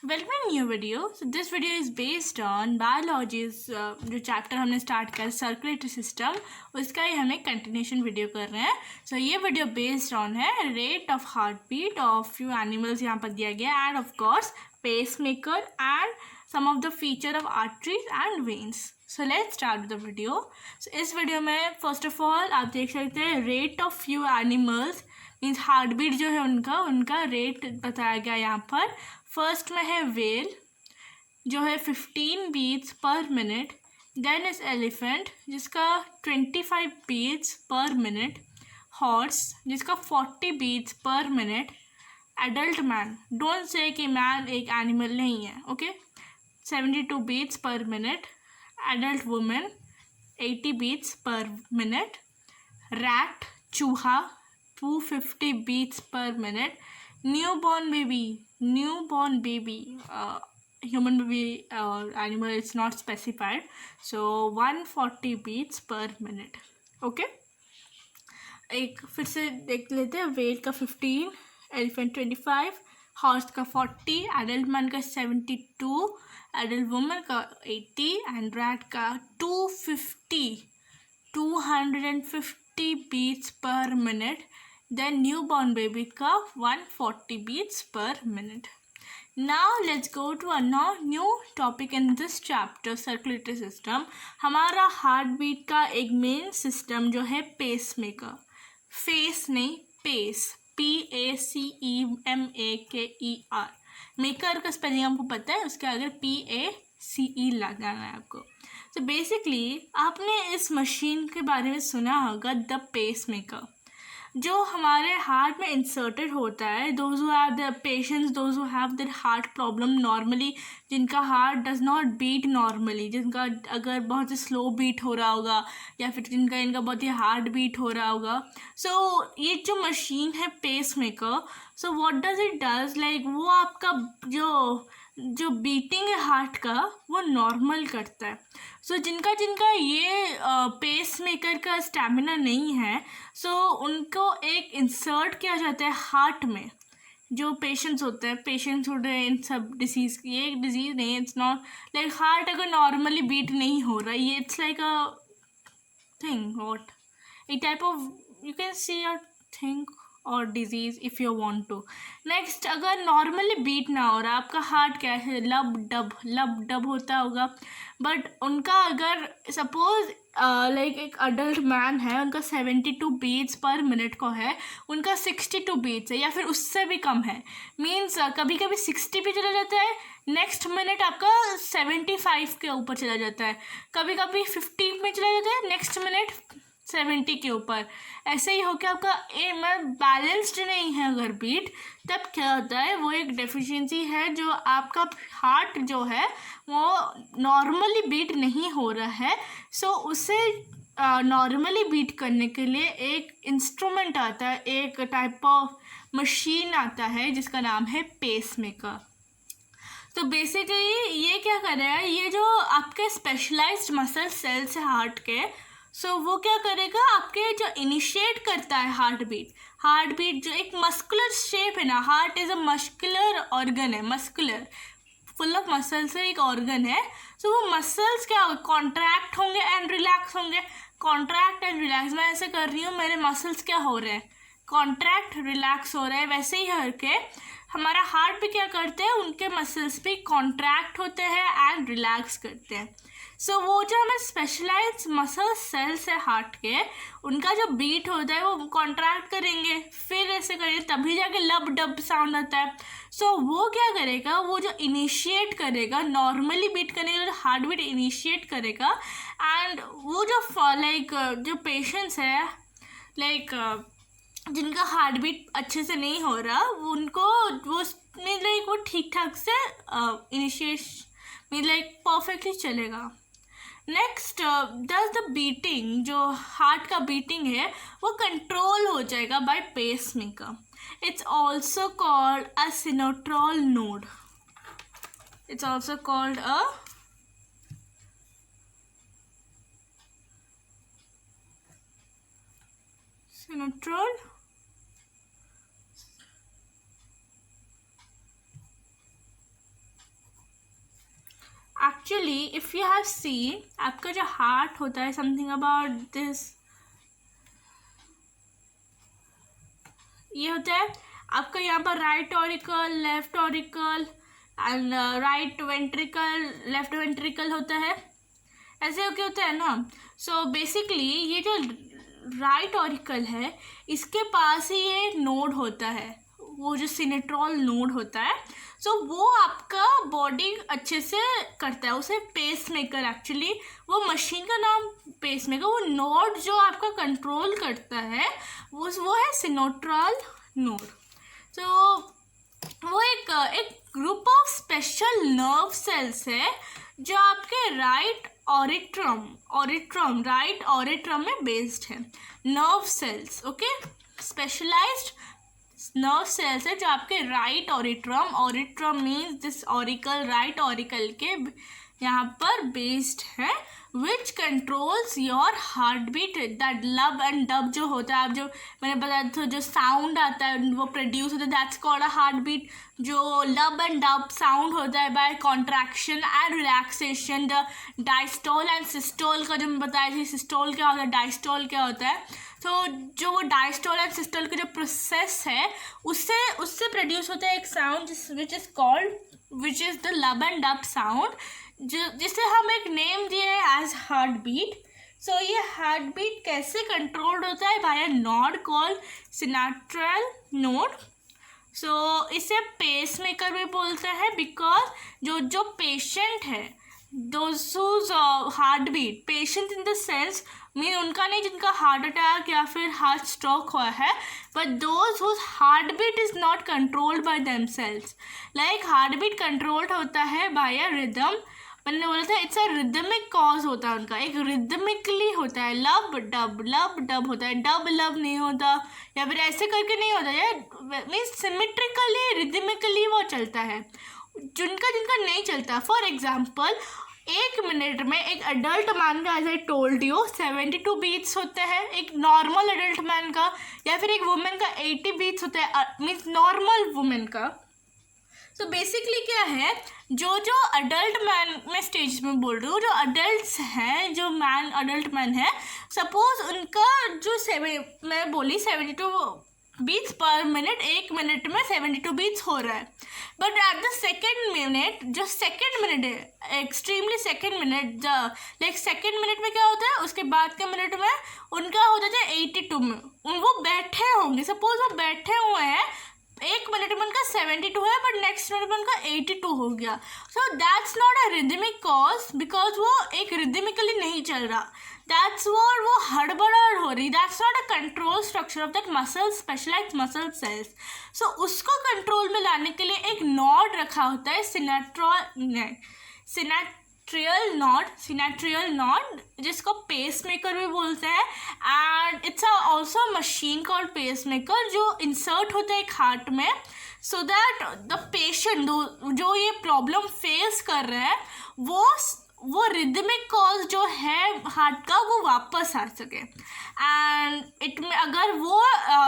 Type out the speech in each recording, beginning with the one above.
Welcome new video. This video is based on biology's जो chapter हमने start किया circulatory system, उसका ही हमें कंटिन्यूशन वीडियो कर रहे हैं। सो ये वीडियो बेस्ड ऑन है rate of heart beat of few animals यहाँ पर दिया गया and of course pacemaker and some of the feature of arteries and veins. So let's start the video. So इस video में first of all आप देख सकते हैं rate of few animals means heart beat जो है उनका rate बताया गया यहाँ पर। फर्स्ट में है वेल जो है 15 beats per minute, then is elephant जिसका 25 बीट्स पर मिनट, हॉर्स जिसका 40 beats per minute, adult man, don't say कि मैन एक एनिमल नहीं है, okay, 72 beats per minute, adult women 80 beats per minute, rat चूहा 250 beats per minute, newborn baby, human baby animal it's not specified, so 140 beats per minute. Okay, एक फिर से देख लेते हैं। वेल का 15, एलिफेंट 25, हॉर्स का 40, एडल्ट मैन का 72, एडल्ट वुमन का 80 एंड रैट का 250 beats per minute, then newborn baby का 140 beats per minute. Now let's go to a new topic in this chapter, circulatory system. हमारा हार्ट बीट का एक main system जो है pace maker, face नहीं pace, PACEMAKER, maker का spelling हमको पता है, उसके आगे PACE लगाना है आपको। तो बेसिकली आपने इस मशीन के बारे में सुना होगा, द पेस मेकर, जो हमारे हार्ट में इंसर्टेड होता है। Those who have the patients, those who have the heart problem normally, जिनका heart does not beat normally, जिनका अगर बहुत ही स्लो बीट हो रहा होगा या फिर इनका बहुत ही हार्ड बीट हो रहा होगा। सो ये जो मशीन है pacemaker, so what does it does, like वो आपका जो बीटिंग है हार्ट का वो नॉर्मल करता है। सो जिनका ये पेस मेकर का स्टैमिना नहीं है, सो उनको एक इंसर्ट किया जाता है हार्ट में। जो पेशेंट्स होते हैं, पेशेंट्स होते हैं इन सब डिसीज़, ये एक डिजीज़ नहीं है, इट्स नॉट लाइक हार्ट अगर नॉर्मली बीट नहीं हो रहा, ये it's like a thing, what a type of, you can see a thing और disease if you want to. Next, अगर नॉर्मली बीट ना हो रहा, आपका हार्ट क्या है, लब डब होता होगा, बट उनका अगर सपोज लाइक एक अडल्ट मैन है, उनका 72 बीट्स पर मिनट को है, उनका 62 बीट्स है या फिर उससे भी कम है, मीन्स कभी कभी 60 भी चला जाता है, नेक्स्ट मिनट आपका 75 के ऊपर चला जाता है, कभी कभी 50 में चला जाता है, नेक्स्ट मिनट 70 के ऊपर। ऐसे ही होकर आपका एम बैलेंस्ड नहीं है अगर बीट, तब क्या होता है, वो एक डेफिशिएंसी है, जो आपका हार्ट जो है वो नॉर्मली बीट नहीं हो रहा है। सो उसे नॉर्मली बीट करने के लिए एक इंस्ट्रूमेंट आता है, एक टाइप ऑफ मशीन आता है जिसका नाम है पेस मेकर। तो बेसिकली ये क्या कर रहा है, ये जो आपके स्पेशलाइज्ड मसल सेल्स है हार्ट के, सो वो क्या करेगा, आपके जो इनिशिएट करता है हार्ट बीट जो एक मस्कुलर शेप है ना, heart is a muscular organ है, मस्कुलर फुल ऑफ मसल्स है, एक ऑर्गन है। सो वो मसल्स क्या होगा, कॉन्ट्रैक्ट होंगे एंड रिलैक्स होंगे, कॉन्ट्रैक्ट एंड रिलैक्स। मैं ऐसे कर रही हूँ, मेरे मसल्स क्या हो रहे हैं, कॉन्ट्रैक्ट रिलैक्स हो रहा है। वैसे ही करके हमारा हार्ट भी क्या करते हैं, उनके मसल्स भी कॉन्ट्रैक्ट होते हैं एंड रिलैक्स करते हैं। सो वो जो हमें स्पेशलाइज मसल सेल्स है हार्ट के, उनका जो बीट होता है वो कॉन्ट्रैक्ट करेंगे, फिर ऐसे करेंगे, तभी जाके लब डब साउंड आता है। सो वो क्या करेगा, वो जो इनिशिएट करेगा, नॉर्मली बीट करने के लिए हार्ट बीट इनिशिएट करेगा, एंड वो जो लाइक जो पेशेंट्स है, लाइक जिनका हार्ट बीट अच्छे से नहीं हो रहा, उनको वो लाइक वो ठीक ठाक से इनिशिएट लाइक परफेक्टली चलेगा। नेक्स्ट, डज द बीटिंग, जो हार्ट का बीटिंग है वो कंट्रोल हो जाएगा by pacemaker. It's also called a sinoatrial node, it's also called a sinoatrial actually if you have seen, आपका जो हार्ट होता है, समथिंग अबाउट दिस, ये होता है आपका यहाँ पर right auricle, left auricle and right ventricle, left ventricle होता है, ऐसे होके होता है ना। सो बेसिकली ये जो राइट ऑरिकल है, इसके पास ही ये नोड होता है, वो जो सिनेट्रॉल नोड होता है। सो वो आपका बॉडी अच्छे से करता है, उसे पेस मेकर, एक्चुअली वो मशीन का नाम पेस मेकर, वो नोड जो आपका कंट्रोल करता है वो है सिनेट्रॉल नोड। तो वो एक group of special nerve cells है जो आपके राइट ऑरिट्रम में बेस्ड है। Nerve cells, okay, specialized nerve cells है जो आपके right atrium means this auricle, right auricle के यहाँ पर बेस्ड है, which controls your heart beat. That lub and dub जो होता है, आप जो मैंने बताया था, जो साउंड आता है वो प्रोड्यूस होता है, that's called a heart beat. जो लब एंड डब साउंड होता है by contraction and relaxation. The diastole and systole का जो मैं बताया थी, सिस्टोल क्या होता है, डायस्टोल क्या होता है। तो जो वो डायस्टोल एंड सिस्टोल का जो प्रोसेस है, उससे प्रोड्यूस होता है एक साउंड विच इज़ द लब एंड डब साउंड, जिसे हम एक नेम दिए हैं एज हार्ट बीट। सो ये हार्ट बीट कैसे कंट्रोल्ड होता है, by a node called sinoatrial node. So इसे पेस मेकर भी बोलते हैं, बिकॉज जो पेशेंट है, those whose heart beat, patient in the sense mean उनका नहीं जिनका हार्ट अटैक या फिर हार्ट स्ट्रोक हुआ है, but those whose heart beat is not controlled by themselves. Like heart beat controlled होता है बाय अ रिदम। मैंने बोला था इट्स अ रिदमिक कॉज होता है उनका, एक रिदमिकली होता है, लब डब होता है, डब लब नहीं होता, या फिर ऐसे करके नहीं होता है, मीन्स सिमेट्रिकली रिदमिकली वो चलता है। जिनका नहीं चलता, फॉर एग्जाम्पल 1 मिनट में एक अडल्ट मैन का, as I told you, 72 beats होते हैं एक नॉर्मल अडल्ट मैन का, या फिर एक वुमेन का 80 बीट्स होता है, मीन्स नॉर्मल वुमेन का। तो बेसिकली क्या है, जो अडल्ट मैन में स्टेज में बोल रही हूँ, जो अडल्ट्स हैं, जो अडल्ट मैन है, सपोज उनका जो मैं बोली 72 बीट्स पर मिनट, 1 मिनट में 72 बीट्स हो रहा है, but at the second minute, जो सेकेंड मिनट है, extremely second minute, like second minute में क्या होता है, उसके बाद के मिनट में उनका हो जाता है 82 में, वो बैठे होंगे, सपोज वो बैठे हुए हैं, 1 मिनट में उनका 72 है, बट नेक्स्ट मिनट में उनका 82 हो गया। So that's not a rhythmic cause, because वो एक रिदमिकली नहीं चल रहा, दैट्स वो हड़बड़ाहट हो रही, that's not a control structure of that muscle, specialized muscle cells. So उसको कंट्रोल में लाने के लिए एक नॉड रखा होता है, सिनेट्रियल नॉड, जिसको पेस मेकर भी बोलते हैं, and it's also machine called pacemaker, जो इंसर्ट होता है एक हार्ट में, सो दैट द पेशेंट जो ये प्रॉब्लम फेस कर रहे हैं, वो रिदमिक कॉज जो है हार्ट का, वो वापस आ सके। एंड अगर वो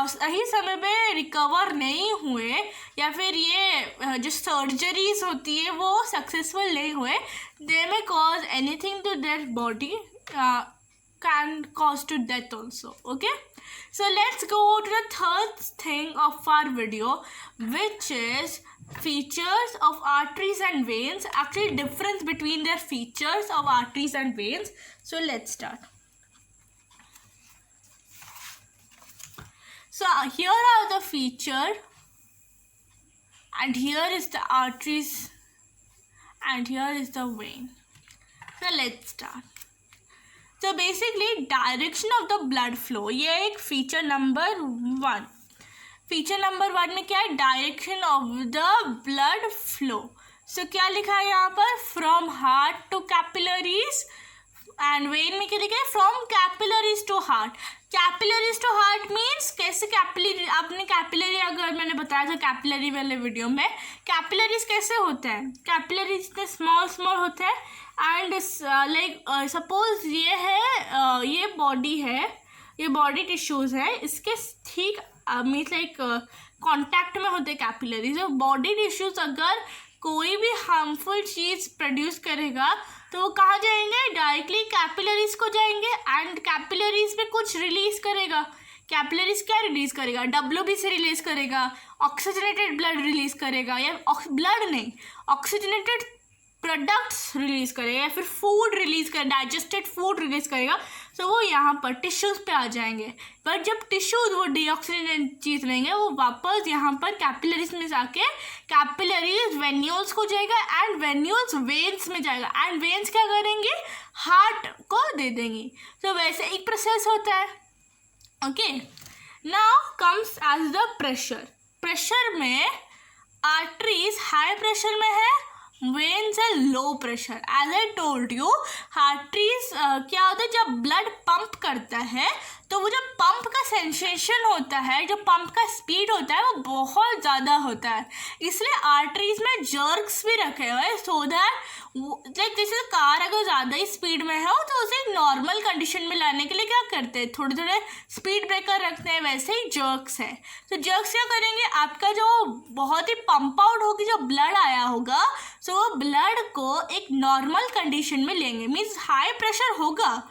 सही समय पे रिकवर नहीं हुए, या फिर ये जो सर्जरीज होती है वो सक्सेसफुल नहीं हुए, they may cause anything to their body, can cause to death also. Okay, so let's go to the third thing of our video, which is features of arteries and veins, actually difference between their features of arteries and veins. So let's start. So here are the feature, and here is the arteries, and here is the vein. So let's start. So basically direction of the blood flow, ये एक feature number 1। Feature number 1 में क्या है, direction of the blood flow. So क्या लिखा है यहाँ पर, from heart to capillaries, and vein में क्या लिखा है, from capillaries to heart. Capillaries to heart means कैसे कैपिलरी, आपने कैपिलरी, अगर मैंने बताया था कैपिलरी वाले वीडियो में, कैपिलरीज कैसे होते हैं, कैपिलरीज इतने स्मॉल होते हैं, एंड लाइक सपोज ये है, ये बॉडी है, ये बॉडी टिश्यूज़ है, इसके ठीक मीन्स लाइक कॉन्टैक्ट में होते हैं कैपिलरीज। बॉडी टिश्यूज़ अगर कोई भी हार्मफुल चीज़ प्रोड्यूस करेगा तो वो कहाँ जाएंगे, डायरेक्टली कैपिलरीज को जाएंगे, एंड कैपिलरीज में कुछ रिलीज करेगा। कैपिलरीज क्या रिलीज करेगा, WBC रिलीज करेगा, ऑक्सीजनेटेड ब्लड रिलीज करेगा, या ब्लड नहीं, ऑक्सीजनेटेड प्रोडक्ट्स रिलीज करेगा, या फिर फूड रिलीज करेगा, डाइजेस्टेड फूड रिलीज करेगा। तो वो यहाँ पर टिश्यूज़ पे आ जाएंगे। पर जब टिश्यूज़ वो डीऑक्सीजनेटेड चीज़ लेंगे वो वापस यहाँ पर कैपिलरीज में जाके कैपिलरीज वेन्यूल्स को जाएगा, एंड वेन्यूल्स वेन्स में जाएगा, एंड वेन्स क्या करेंगे, हार्ट को दे देंगी। तो वैसे एक प्रोसेस होता है। Okay, now comes as the pressure. Pressure में आर्टरीज हाई प्रेशर में है, वेन्स है low pressure. As I told you, arteries क्या होता है, जब ब्लड पंप करता है तो वो जो पंप का सेंसेशन होता है, जो पंप का स्पीड होता है वो बहुत ज़्यादा होता है। इसलिए आर्टरीज में जर्क्स भी रखे हुए हैं, सो दैट लाइक जैसे कार अगर ज़्यादा ही स्पीड में हो तो उसे नॉर्मल कंडीशन में लाने के लिए क्या करते हैं, थोड़े थोड़े स्पीड ब्रेकर रखते हैं। वैसे ही जर्क्स है, तो जर्क्स क्या करेंगे, आपका जो बहुत ही पंप आउट होगी जो ब्लड आया होगा, सो वो ब्लड को एक नॉर्मल कंडीशन में लेंगे। मीन्स हाई प्रेशर होगा,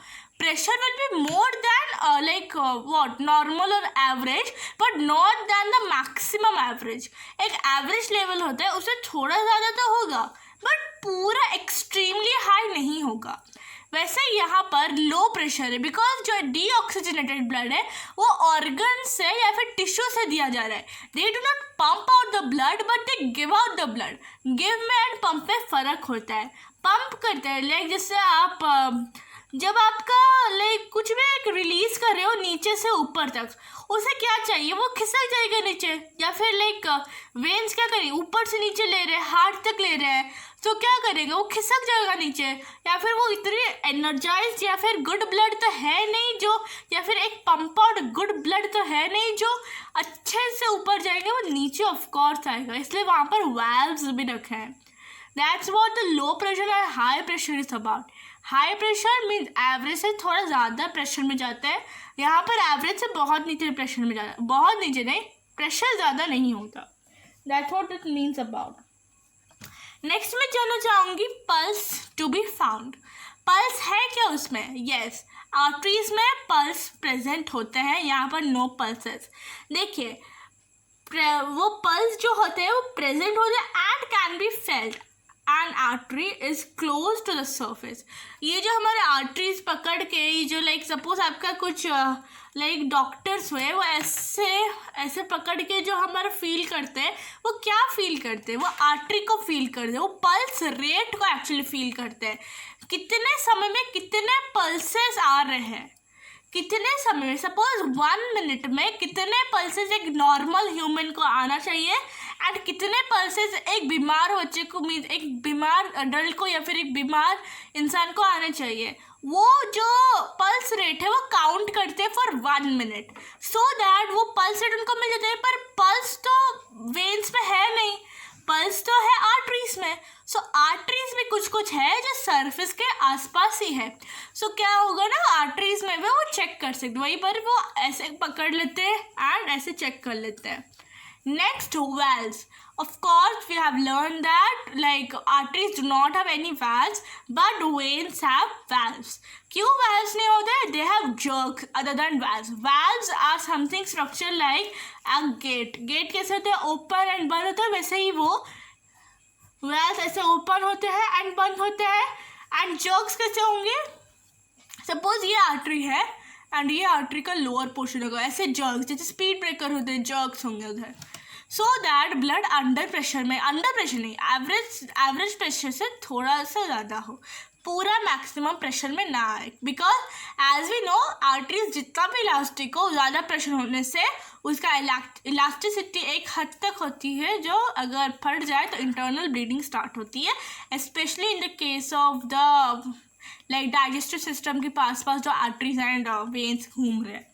pressure will be more than what normal or average, but not than the maximum average। एक एवरेज लेवल होता है, उससे थोड़ा ज़्यादा तो होगा बट पूरा एक्सट्रीमली हाई नहीं होगा। वैसे यहाँ पर लो प्रेशर है, बिकॉज जो डीऑक्सीजनेटेड ब्लड है वो ऑर्गन से या फिर टिश्यू से दिया जा रहा है। They do not pump out the blood but they give out the blood. Give में एंड पंप में फ़र्क होता है। पंप करते हैं लाइक जैसे आप जब आपका लाइक कुछ भी एक रिलीज कर रहे हो नीचे से ऊपर तक, उसे क्या चाहिए, वो खिसक जाएगा नीचे, या फिर लाइक वेन्स क्या करें, ऊपर से नीचे ले रहे हैं, हार्ट तक ले रहे हैं, तो क्या करेंगे, वो खिसक जाएगा नीचे। या फिर वो इतनी एनर्जाइज या फिर गुड ब्लड तो है नहीं जो, या फिर एक पंप आउट गुड ब्लड तो है नहीं जो अच्छे से ऊपर जाएंगे, वो नीचे ऑफकोर्स आएगा। इसलिए वहाँ पर वाल्व्स भी रखे हैं। That's what the low pressure और high pressure is about. High pressure means average से थोड़ा ज़्यादा प्रेशर में जाता है, यहाँ पर एवरेज से बहुत नीचे प्रेशर में जाता है, बहुत नीचे नहीं, प्रेशर ज़्यादा नहीं होता। That's what it means about. Next मैं जानना चाहूँगी pulse to be found. Pulse है क्या उसमें? यस, आर्टरीज में पल्स प्रेजेंट होते हैं, यहाँ पर नो पल्सेस। देखिए वो पल्स जो होते हैं वो प्रेजेंट होते हैं and can be felt and artery is close to the surface. ये जो हमारे आर्टरीज पकड़ के जो लाइक सपोज आपका कुछ लाइक डॉक्टर्स हुए वो ऐसे पकड़ के जो हमारा फील करते हैं, वो क्या फील करते हैं, वो आर्टरी को फील करते हैं, वो पल्स रेट को एक्चुअली फील करते हैं। कितने समय में कितने पल्सेस आ रहे हैं, कितने समय में, सपोज 1 मिनट में कितने पल्सेस एक नॉर्मल ह्यूमन को आना चाहिए एंड कितने पल्सेस एक बीमार बच्चे को, मीन एक बीमार अडल्ट को या फिर एक बीमार इंसान को आना चाहिए। वो जो पल्स रेट है वो काउंट करते हैं फॉर 1 मिनट, सो दैट वो पल्स रेट उनको मिल जाता है। पर पल्स तो वेन्स में है नहीं, पल्स तो है आर्टरीज में। सो आर्टरीज में कुछ कुछ है जो सरफेस के आसपास ही है। सो क्या होगा ना, आर्टरीज में वो चेक कर सकते, वहीं पर वो ऐसे पकड़ लेते हैं एंड ऐसे चेक कर लेते हैं। Next, walls. Of course we have learned that like arteries do not have any valves but veins have valves. क्यों valves नहीं होते? They have jerks other than valves. Valves are something structure like a gate. Gate कैसे होते हैं? Open and बंद होता है, वैसे ही वो valves ऐसे ओपन होते हैं एंड बंद होते हैं। एंड jerks कैसे होंगे? सपोज ये आर्टरी है एंड ये आर्टरी का लोअर पोर्शन होगा, ऐसे jerks जैसे स्पीड ब्रेकर होते हैं, jerks होंगे उधर, so that blood under pressure में, अंडर प्रेशर नहीं, एवरेज प्रेशर से थोड़ा सा ज़्यादा हो, पूरा मैक्सिमम प्रेशर में ना आए। Because as we know arteries जितना भी इलास्टिक हो, ज़्यादा प्रेशर होने से उसका इलास्टिसिटी एक हद तक होती है जो अगर फट जाए तो इंटरनल ब्लीडिंग स्टार्ट होती है, specially in the case of the like digestive system के पास जो आर्टरीज एंड वेन्स घूम रहे हैं।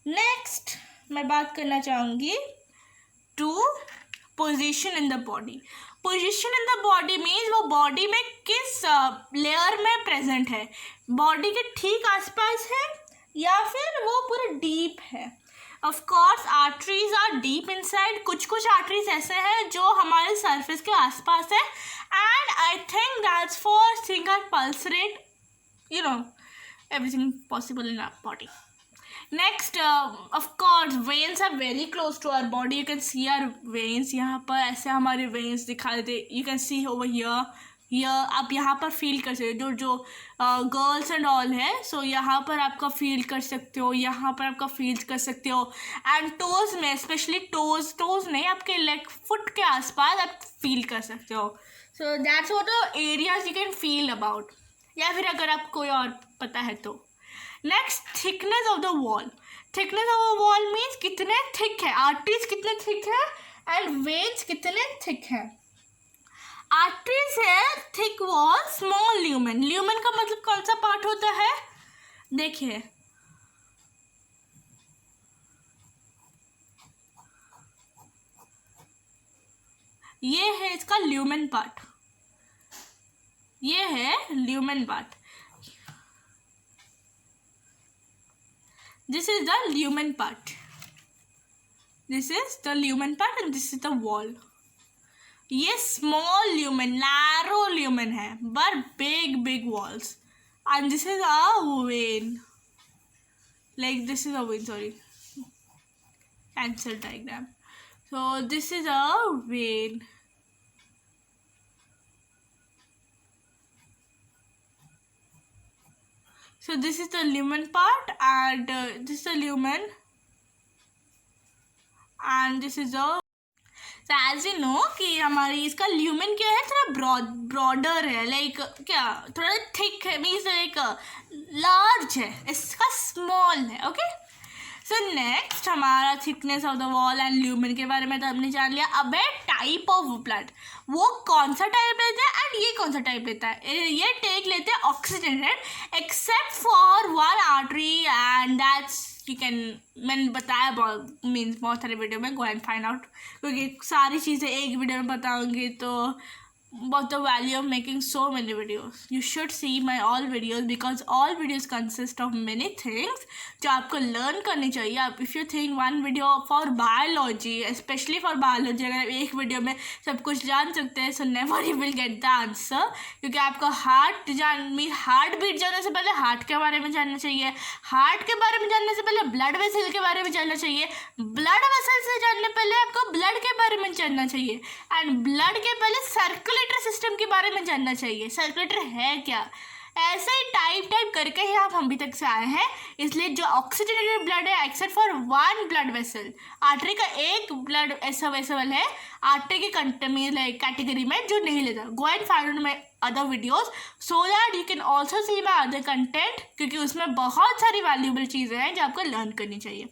नेक्स्ट मैं बात करना चाहूँगी to position in the body. Position in the body means वो बॉडी में किस लेयर में प्रेजेंट है, बॉडी के ठीक आसपास है या फिर वो पूरा डीप है। Of course arteries are deep inside, कुछ कुछ आर्टरीज ऐसे हैं जो हमारे सरफेस के आसपास है, and I think that's for think are pulse rate, you know, everything possible in our body. Next, of course, veins are very close to our body. You can see our veins. यहाँ पर ऐसे हमारे veins दिखाई दे. You can see over here. आप यहाँ पर feel कर सकते हो, जो गर्ल्स एंड ऑल है, सो यहाँ पर आपका फील कर सकते हो, यहाँ पर आपका फील कर सकते हो, एंड टोज में स्पेशली टोज नहीं, आपके लेग फुट के आसपास आप फील कर सकते हो. So that's what the areas you can feel about, या फिर अगर आप कोई और पता है तो. Next, thickness of the wall. Thickness of the wall means कितने थिक है, आर्टरीज कितने थिक है एंड वेन्स कितने थिक है. आर्टरीज है thick wall, small lumen. Lumen का मतलब कौन सा पार्ट होता है, देखिए ये है इसका ल्यूमेन पार्ट, ये है lumen part. This is the lumen part. This is the lumen part and this is the wall. ये small lumen, narrow lumen है, but big walls. And this is a vein. Like this is a vein, sorry. Cancer diagram. So this is a vein. So this is the lumen part, and this is the lumen, and this is the. So as you know कि हमारी इसका lumen क्या है, थोड़ा broader है, like क्या थोड़ा thick है, मीन्स लाइक लार्ज है, इसका स्मॉल है. ओके, सो नेक्स्ट हमारा thickness of the wall and lumen के बारे में तो हमने जान लिया. अब है टाइप ऑफ ब्लड, वो कौन सा टाइप लेता है एंड ये कौन सा टाइप लेता है. ये टेक लेते हैं oxygenated except for one artery, and that's you can, मैंने बताया मीन्स बहुत सारे वीडियो में, गो एंड फाइंड आउट, क्योंकि सारी चीज़ें एक वीडियो में बताऊंगी तो about the value of making so many videos. You should see my all videos because all videos consist of many things जो आपको learn करनी चाहिए. आप if you think one video for biology, especially for biology, अगर आप एक video में सब कुछ जान सकते हैं, so never you will get the answer. क्योंकि आपको हार्ट बीट जानने से पहले हार्ट के बारे में जानना चाहिए, हार्ट के बारे में जानने से पहले ब्लड वेसल के बारे में जानना चाहिए, ब्लड वेसल से जानने पहले आपको ब्लड के बारे में जानना चाहिए, एंड ब्लड के पहले सर्कुलेटरी सिस्टम के बारे में जानना चाहिए. सर्कुलेटर है क्या, ऐसे ही टाइप करके ही आप अभी तक से आए हैं. इसलिए जो ऑक्सीजनेटेड ब्लड है accept for one blood vessel, artery का एक ब्लड ऐसा वेसल है आर्टरी की कैटेगरी में जो नहीं लेता. Go and find out my other videos so that you can also see my other content, क्योंकि उसमें बहुत सारी वैल्यूबल चीज़ें हैं जो आपको लर्न करनी चाहिए.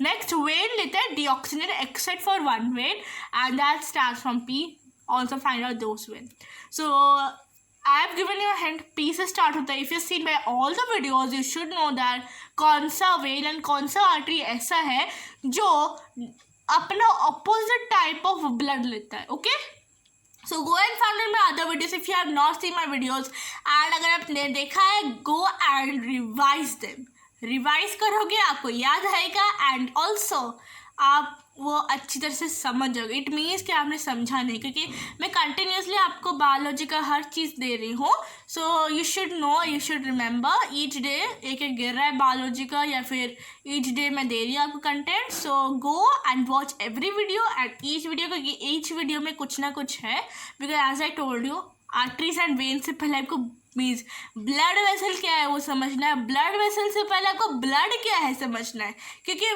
नेक्स्ट, वेन लेते हैं deoxygenated accept for one when, and that start from P. Also find out those when. So I have given you a hint, P से start होता है. If you see by all the videos, you should know that कौन सा vein and कौन सा artery ऐसा है जो अपना opposite type of blood लेता है. Okay? So go and find out my other videos if you have not seen my videos. And अगर आपने देखा है, go and revise them. Revise करोगे, आपको याद आएगा, and also आप वो अच्छी तरह से समझ जाओगे. इट मीन्स कि आपने समझा नहीं, क्योंकि मैं कंटिन्यूसली आपको बायोलॉजी का हर चीज़ दे रही हूँ. So you should know, you should remember each day एक गिर रहा है बायोलॉजी का, या फिर ईच डे मैं दे रही हूँ आपको content. So go and watch every video and each video, क्योंकि ईच वीडियो में कुछ ना कुछ है. Because as I told you, arteries and vein से पहले आपको मीन्स ब्लड वेसल क्या है वो समझना है, ब्लड वेसल से पहले आपको ब्लड क्या है समझना है, क्योंकि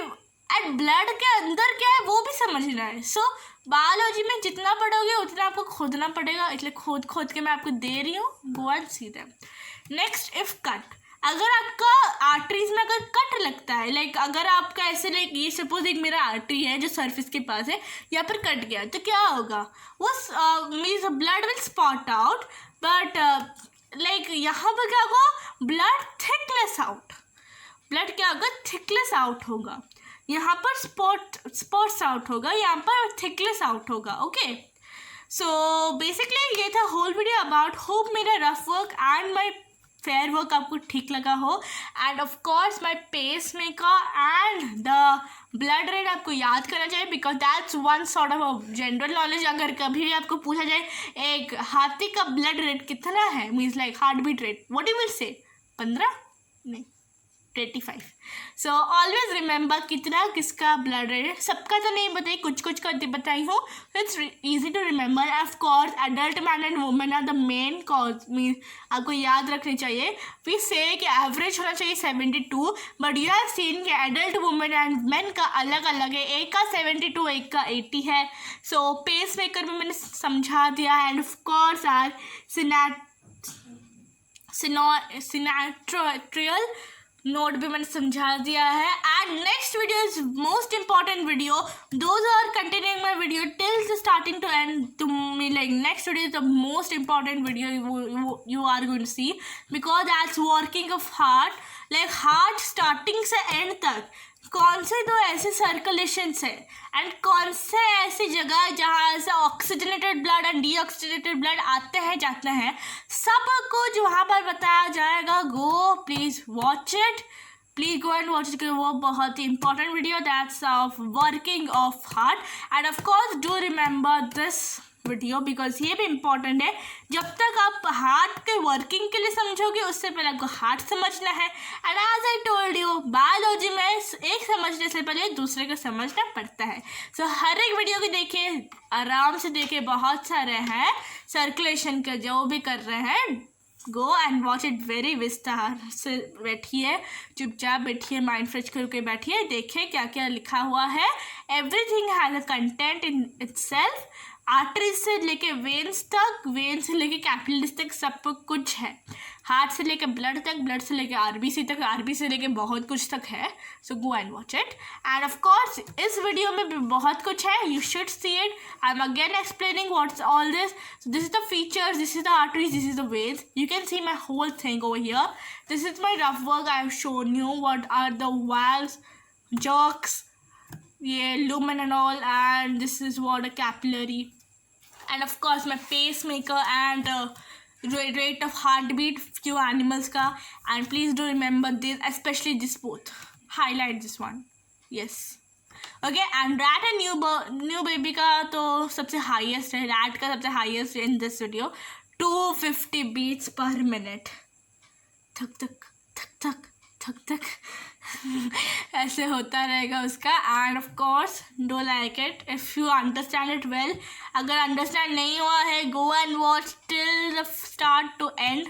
एंड ब्लड के अंदर क्या है वो भी समझना है. सो बायोलॉजी में जितना पढ़ोगे उतना आपको खोदना पड़ेगा, इसलिए खोद के मैं आपको दे रही हूँ. गो and see them. Next, if cut, अगर आपका आर्टरीज में अगर कट लगता है, लाइक अगर आपका ऐसे लाइक ये सपोज एक मेरा आर्टरी है जो सरफेस के पास है, यहाँ पर कट गया तो क्या होगा, वो means blood will spot out, but like यहाँ पर क्या होगा, ब्लड थिकनेस आउट, ब्लड क्या होगा, थिकनेस आउट होगा. यहाँ पर स्पॉट्स आउट होगा, यहाँ पर थिकनेस आउट होगा. ओके, सो बेसिकली ये था होल वीडियो अबाउट होप मेरा rough work and my fair work आपको ठीक लगा हो, and of course my pacemaker and the blood rate आपको याद करना चाहिए, because that's one sort of general knowledge. अगर कभी भी आपको पूछा जाए एक हाथी का ब्लड रेट कितना है, means like heart beat rate, what you will say? 15? नहीं, 25. सो ऑलवेज रिमेंबर कितना किसका ब्लड रेट है. सबका तो नहीं बताई, कुछ कुछ का बताई हूँ. It's easy to remember. Of course adult man and women are the main cause. Mean आपको याद रखनी चाहिए. वी से कि एवरेज होना चाहिए 72, बट यू हैव सीन कि एडल्ट वुमेन एंड मेन का अलग अलग है. एक का 72, एक का 80 है. सो पेस मेकर में मैंने समझा दिया. And of course our sinoatrial node भी मैंने समझा दिया है. And next video is most important video. Those are continuing my video till the starting to end. To me like next video is the most important video you are going to see, because that's working of heart. Like heart starting से end तक कौन से दो ऐसे circulations है and कौन से ऐसी जगह जहाँ से oxygenated blood and deoxygenated blood आते हैं जाते हैं, सब कुछ वहाँ पर बताया जाएगा. Go please watch it, please go and watch it. वो बहुत ही important video that's of working of heart. And of course do remember this video because ये भी इम्पॉर्टेंट है. जब तक आप हार्ट के वर्किंग के लिए समझोगे उससे पहले आपको हार्ट समझना है. And as I told you, biology में एक समझने से पहले दूसरे को समझना पड़ता है. सो हर एक वीडियो को देखिए, आराम से देखिए. बहुत सारे हैं सर्कुलेशन के जो भी कर रहे हैं. गो एंड वॉच इट वेरी विस्तार से. बैठिए, चुपचाप बैठिए, माइंड फ्रेश करके बैठिए, देखिए क्या क्या लिखा हुआ है. Everything has a content in itself. Arteries से लेके वेन्स तक, वेन से लेके कैपिलरीज तक सब कुछ है. हार्ट से लेके ब्लड तक, ब्लड से लेके आरबीसी तक, आरबीसी से लेके बहुत कुछ तक है. So go and watch it. And of course इस वीडियो में भी बहुत कुछ है. You should see it. I am again explaining what's all this. This is the features, this is the arteries, this is the veins. You can see my whole thing over here. This is my rough work. I have shown you what are the valves, जॉक्स, ये lumen and all, and this is what a capillary, and of course my pacemaker and rate of heartbeat few animals का. and please do remember this, especially this both. highlight this one. yes. okay. and rat and new baby का तो सबसे highest है. rat का सबसे highest in this video 250 beats per minute. थक थक थक थक थक थक ऐसे होता रहेगा उसका. And of course do like it if you understand it well. अगर अंडरस्टैंड नहीं हुआ है, go and watch till the start to end.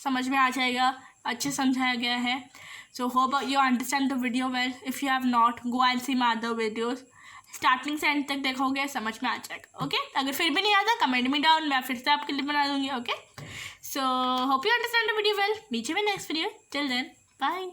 समझ में आ जाएगा, अच्छे समझाया गया है. So hope you understand the video well. If you have not, go and see my other videos. Starting से एंड तक देखोगे, समझ में आ जाएगा. ओके. अगर फिर भी नहीं आता, कमेंट में डाउन, मैं फिर से आपके लिए बना दूँगी. Okay. So hope you understand the video well. मीचे में next video. Till then, bye.